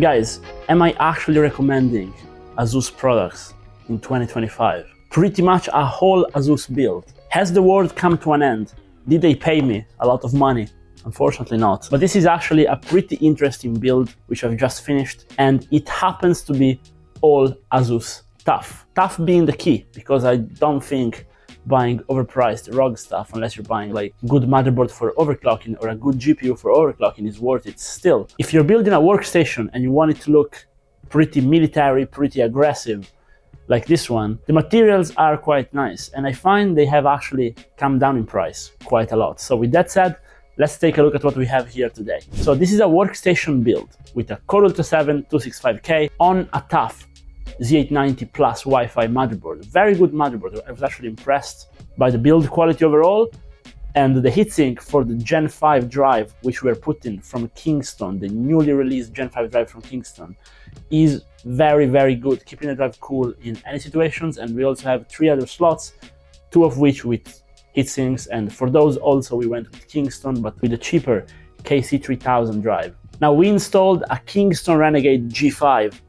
Guys, am I actually recommending ASUS products in 2025? Pretty much a whole ASUS build. Has the world come to an end? Did they pay me a lot of money? Unfortunately not. But this is actually a pretty interesting build which I've just finished, and it happens to be all ASUS TUF. TUF being the key, because I don't think buying overpriced ROG stuff, unless you're buying like good motherboard for overclocking or a good GPU for overclocking, is worth it still. If you're building a workstation and you want it to look pretty military, pretty aggressive, like this one, the materials are quite nice, and I find they have actually come down in price quite a lot. So with that said, let's take a look at what we have here today. So this is a workstation build with a Core Ultra 7 265K on a TUF Z890 plus Wi-Fi motherboard. Very good motherboard. I was actually impressed by the build quality overall, and the heatsink for the Gen5 drive, which we're putting from Kingston, the newly released Gen5 drive from Kingston, is very, very good, keeping the drive cool in any situations. And we also have 3 other slots, 2 of which with heatsinks, and for those also we went with Kingston, but with a cheaper KC3000 drive. Now we installed a Kingston Renegade G5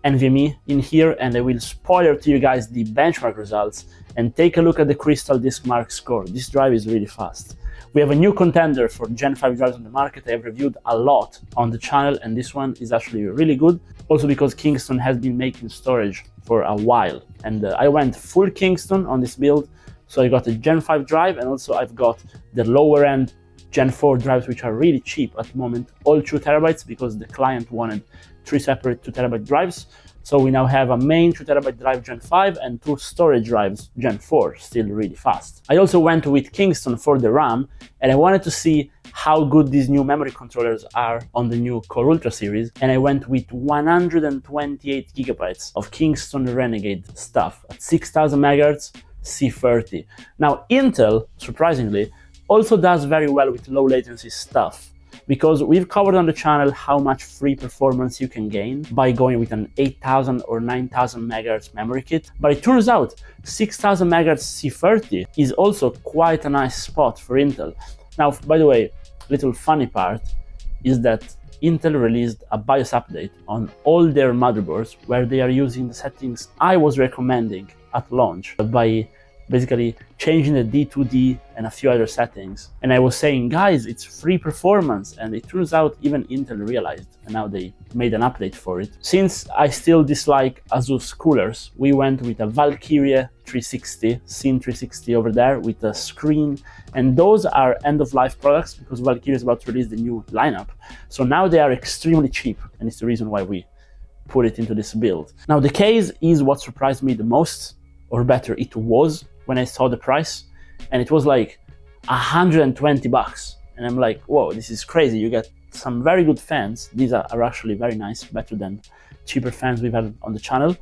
NVMe in here, and I will spoiler to you guys the benchmark results and take a look at the Crystal Disk Mark score. This drive is really fast. We have a new contender for Gen5 drives on the market. I have reviewed a lot on the channel, and this one is actually really good. Also because Kingston has been making storage for a while, and I went full Kingston on this build. So I got a Gen5 drive, and also I've got the lower end Gen4 drives, which are really cheap at the moment, all 2 terabytes, because the client wanted 3 separate 2 terabyte drives. So we now have a main 2 terabyte drive Gen5 and 2 storage drives Gen4, still really fast. I also went with Kingston for the RAM, and I wanted to see how good these new memory controllers are on the new Core Ultra series, and I went with 128 gigabytes of Kingston Renegade stuff at 6000 MHz C30. Now Intel, surprisingly, also does very well with low latency stuff, because we've covered on the channel how much free performance you can gain by going with an 8000 or 9000 MHz memory kit. But it turns out 6000 MHz C30 is also quite a nice spot for Intel. Now, by the way, little funny part is that Intel released a BIOS update on all their motherboards where they are using the settings I was recommending at launch by basically changing the D2D and a few other settings. And I was saying, guys, it's free performance, and it turns out even Intel realized, and now they made an update for it. Since I still dislike ASUS coolers, we went with a Valkyrie 360, Scene 360 over there with a screen, and those are end-of-life products because Valkyrie is about to release the new lineup. So now they are extremely cheap, and it's the reason why we put it into this build. Now the case is what surprised me the most, or better, it was when I saw the price, and it was like 120 bucks. And I'm like, whoa, this is crazy. You get some very good fans. These are actually very nice, better than cheaper fans we've had on the channel.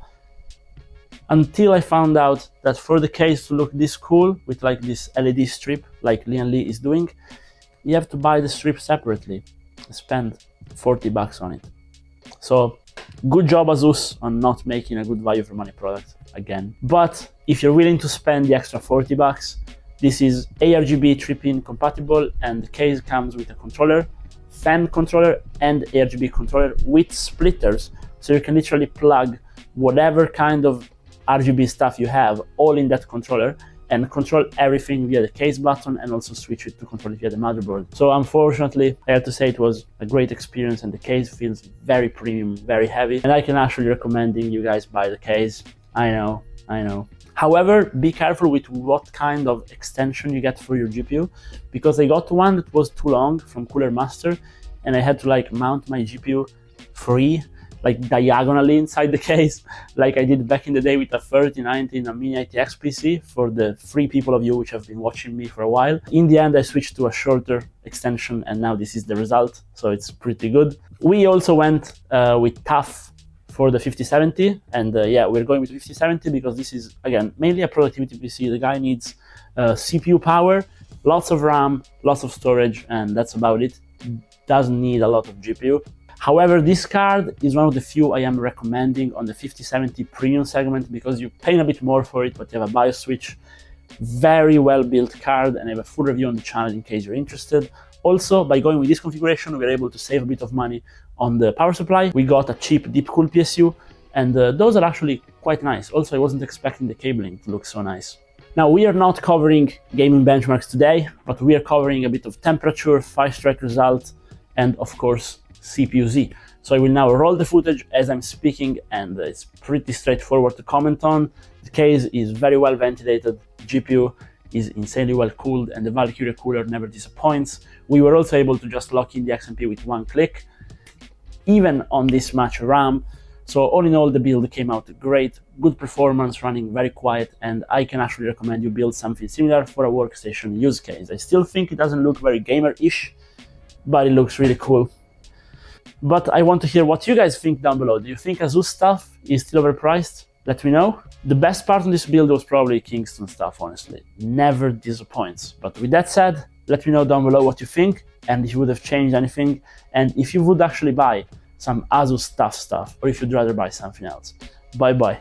Until I found out that for the case to look this cool with like this LED strip, like Lian Li is doing, you have to buy the strip separately. Spend 40 bucks on it. So good job ASUS on not making a good value for money product again. But if you're willing to spend the extra 40 bucks, this is ARGB 3-pin compatible, and the case comes with a controller, fan controller, and ARGB controller with splitters, so you can literally plug whatever kind of RGB stuff you have all in that controller and control everything via the case button, and also switch it to control it via the motherboard. So unfortunately, I have to say it was a great experience, and the case feels very premium, very heavy, and I can actually recommending you guys buy the case. I know. However, be careful with what kind of extension you get for your GPU, because I got one that was too long from Cooler Master, and I had to like mount my GPU free, like diagonally inside the case, like I did back in the day with a 3090 and a mini RTX PC for the 3 people of you which have been watching me for a while. In the end, I switched to a shorter extension, and now this is the result, so it's pretty good. We also went with TUF for the 5070, and yeah, we're going with 5070 because this is, again, mainly a productivity PC. The guy needs CPU power, lots of RAM, lots of storage, and that's about it. Doesn't need a lot of GPU. However, this card is one of the few I am recommending on the 5070 premium segment, because you're paying a bit more for it, but you have a BIOS switch. Very well built card, and I have a full review on the channel in case you're interested. Also, by going with this configuration, we're able to save a bit of money On the power supply, we got a cheap deep cool PSU, and those are actually quite nice. Also, I wasn't expecting the cabling to look so nice. Now, we are not covering gaming benchmarks today, but we are covering a bit of temperature, 5-strike result, and of course, CPU-Z. So I will now roll the footage as I'm speaking, and it's pretty straightforward to comment on. The case is very well ventilated, GPU is insanely well cooled, and the Valkyrie cooler never disappoints. We were also able to just lock in the XMP with one click, even on this much RAM. So all in all, the build came out great, good performance, running very quiet, and I can actually recommend you build something similar for a workstation use case. I still think it doesn't look very gamer-ish, but it looks really cool. But I want to hear what you guys think down below. Do you think ASUS TUF is still overpriced? Let me know. The best part of this build was probably Kingston stuff, honestly. Never disappoints. But with that said, let me know down below what you think, and if you would have changed anything, and if you would actually buy some ASUS TUF stuff, or if you'd rather buy something else. Bye bye.